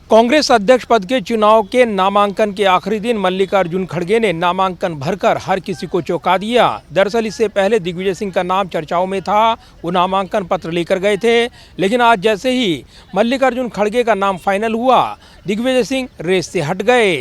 कांग्रेस अध्यक्ष पद के चुनाव के नामांकन के आखिरी दिन मल्लिकार्जुन खड़गे ने नामांकन भरकर हर किसी को चौंका दिया। दरअसल इससे पहले दिग्विजय सिंह का नाम चर्चाओं में था, वो नामांकन पत्र लेकर गए थे, लेकिन आज जैसे ही मल्लिकार्जुन खड़गे का नाम फाइनल हुआ, दिग्विजय सिंह रेस से हट गए।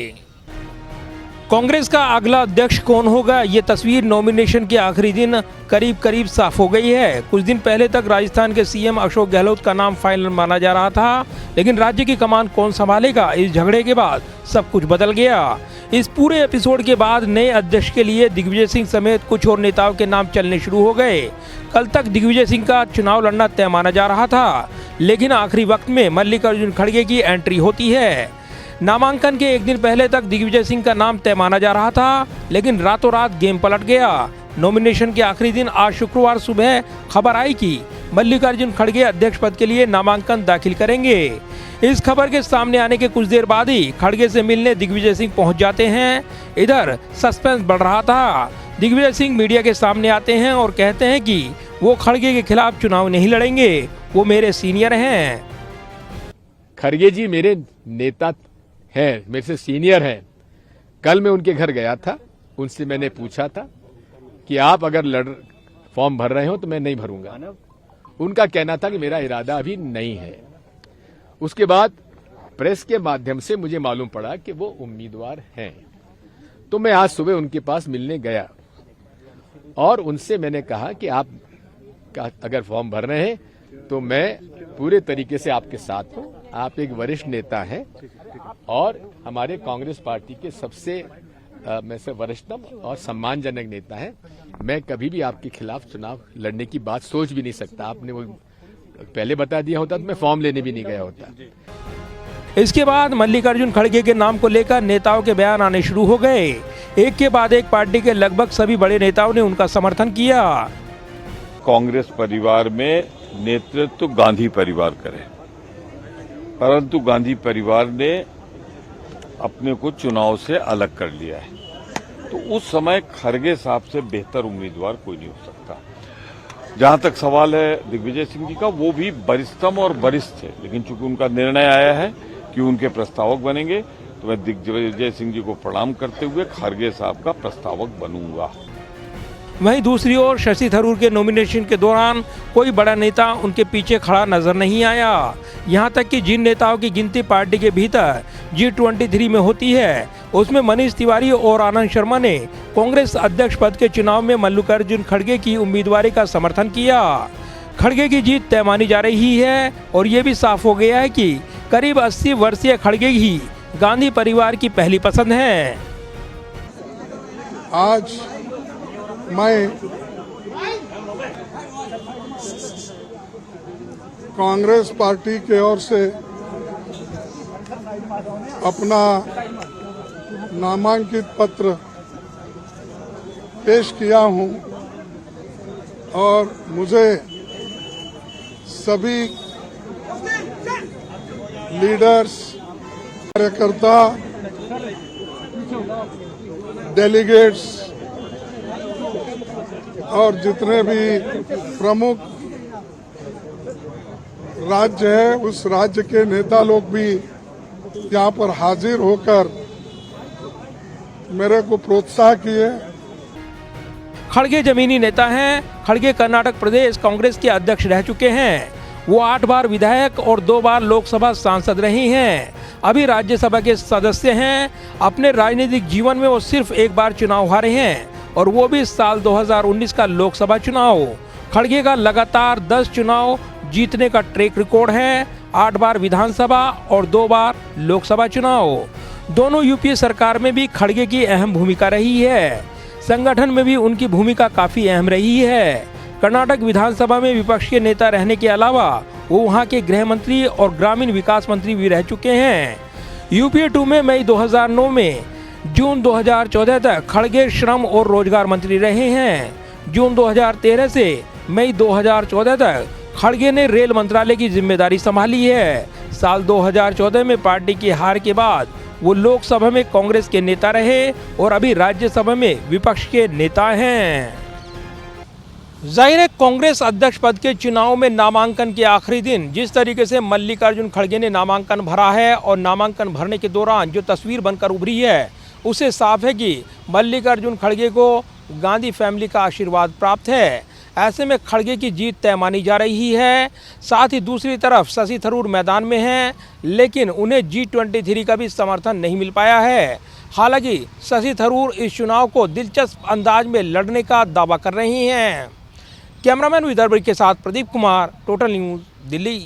कांग्रेस का अगला अध्यक्ष कौन होगा, ये तस्वीर नॉमिनेशन के आखिरी दिन करीब साफ हो गई है। कुछ दिन पहले तक राजस्थान के सीएम अशोक गहलोत का नाम फाइनल माना जा रहा था, लेकिन राज्य की कमान कौन संभालेगा, इस झगड़े के बाद सब कुछ बदल गया। इस पूरे एपिसोड के बाद नए अध्यक्ष के लिए दिग्विजय सिंह समेत कुछ और नेताओं के नाम चलने शुरू हो गए। कल तक दिग्विजय सिंह का चुनाव लड़ना तय माना जा रहा था, लेकिन आखिरी वक्त में मल्लिकार्जुन खड़गे की एंट्री होती है। नामांकन के एक दिन पहले तक दिग्विजय सिंह का नाम तय माना जा रहा था, लेकिन रातों रात गेम पलट गया। नॉमिनेशन के आखिरी दिन आज शुक्रवार सुबह खबर आई कि मल्लिकार्जुन खड़गे अध्यक्ष पद के लिए नामांकन दाखिल करेंगे। इस खबर के सामने आने के कुछ देर बाद ही खड़गे से मिलने दिग्विजय सिंह पहुंच जाते हैं। इधर सस्पेंस बढ़ रहा था। दिग्विजय सिंह मीडिया के सामने आते हैं और कहते हैं कि वो खड़गे के खिलाफ चुनाव नहीं लड़ेंगे, वो मेरे सीनियर हैं। खड़गे जी मेरे नेता हैं, मेरे से सीनियर हैं। कल मैं उनके घर गया था, उनसे मैंने पूछा था कि आप अगर फॉर्म भर रहे हो तो मैं नहीं भरूंगा। उनका कहना था कि मेरा इरादा अभी नहीं है। उसके बाद प्रेस के माध्यम से मुझे मालूम पड़ा कि वो उम्मीदवार हैं, तो मैं आज सुबह उनके पास मिलने गया और उनसे मैंने कहा कि आप अगर फॉर्म भर रहे हैं तो मैं पूरे तरीके से आपके साथ हूं। आप एक वरिष्ठ नेता हैं और हमारे कांग्रेस पार्टी के सबसे में से वरिष्ठतम और सम्मानजनक नेता हैं। मैं कभी भी आपके खिलाफ चुनाव लड़ने की बात सोच भी नहीं सकता। आपने वो पहले बता दिया होता तो मैं फॉर्म लेने भी नहीं गया होता। इसके बाद मल्लिकार्जुन खड़गे के नाम को लेकर नेताओं के बयान आने शुरू हो गए। एक के बाद एक पार्टी के लगभग सभी बड़े नेताओं ने उनका समर्थन किया। कांग्रेस परिवार में नेतृत्व गांधी परिवार करे, परंतु गांधी परिवार ने अपने को चुनाव से अलग कर लिया है, तो उस समय खड़गे साहब से बेहतर उम्मीदवार कोई नहीं हो सकता। जहां तक सवाल है दिग्विजय सिंह जी का, वो भी वरिष्ठतम और वरिष्ठ थे, लेकिन चूंकि उनका निर्णय आया है कि उनके प्रस्तावक बनेंगे, तो मैं दिग्विजय सिंह जी को प्रणाम करते हुए खड़गे साहब का प्रस्तावक बनूंगा। वहीं दूसरी ओर शशि थरूर के नॉमिनेशन के दौरान कोई बड़ा नेता उनके पीछे खड़ा नजर नहीं आया। यहां तक कि जिन नेताओं की गिनती पार्टी के भीतर G23 में होती है, उसमें मनीष तिवारी और आनंद शर्मा ने कांग्रेस अध्यक्ष पद के चुनाव में मल्लिकार्जुन खड़गे की उम्मीदवारी का समर्थन किया। खड़गे की जीत तय मानी जा रही है और ये भी साफ हो गया है कि करीब 80 वर्षीय खड़गे ही गांधी परिवार की पहली पसंद है। आज मैं कांग्रेस पार्टी की ओर से अपना नामांकित पत्र पेश किया हूं और मुझे सभी लीडर्स, कार्यकर्ता, डेलीगेट्स और जितने भी प्रमुख राज्य है, उस राज्य के नेता लोग भी यहाँ पर हाजिर होकर मेरे को प्रोत्साहन किए। खड़गे जमीनी नेता हैं। खड़गे कर्नाटक प्रदेश कांग्रेस के अध्यक्ष रह चुके हैं। वो 8 बार विधायक और 2 बार लोकसभा सांसद रही हैं। अभी राज्यसभा के सदस्य हैं। अपने राजनीतिक जीवन में वो सिर्फ एक बार चुनाव हारे हैं, और वो भी साल 2019 का लोकसभा चुनाव। खड़गे का लगातार 10 चुनाव जीतने का ट्रैक रिकॉर्ड है। 8 बार विधानसभा और 2 बार लोकसभा चुनाव। दोनों यूपीए सरकार में भी खड़गे की अहम भूमिका रही है। संगठन में भी उनकी भूमिका काफी अहम रही है। कर्नाटक विधानसभा में विपक्ष के नेता रहने के अलावा वो वहां के गृह मंत्री और ग्रामीण विकास मंत्री भी रह चुके हैं। यूपीए 2 में मई 2009 में जून 2014 तक खड़गे श्रम और रोजगार मंत्री रहे हैं। जून 2013 से मई 2014 तक खड़गे ने रेल मंत्रालय की जिम्मेदारी संभाली है। साल 2014 में पार्टी की हार के बाद वो लोकसभा में कांग्रेस के नेता रहे और अभी राज्यसभा में विपक्ष के नेता हैं। जाहिर है कांग्रेस अध्यक्ष पद के चुनाव में नामांकन के आखिरी दिन जिस तरीके से मल्लिकार्जुन खड़गे ने नामांकन भरा है और नामांकन भरने के दौरान जो तस्वीर बनकर उभरी है उससे साफ है कि मल्लिकार्जुन खड़गे को गांधी फैमिली का आशीर्वाद प्राप्त है। ऐसे में खड़गे की जीत तय मानी जा रही है। साथ ही दूसरी तरफ शशि थरूर मैदान में हैं, लेकिन उन्हें G23 का भी समर्थन नहीं मिल पाया है। हालांकि शशि थरूर इस चुनाव को दिलचस्प अंदाज में लड़ने का दावा कर रही हैं। कैमरामैन विदर्भ के साथ प्रदीप कुमार, टोटल न्यूज़, दिल्ली।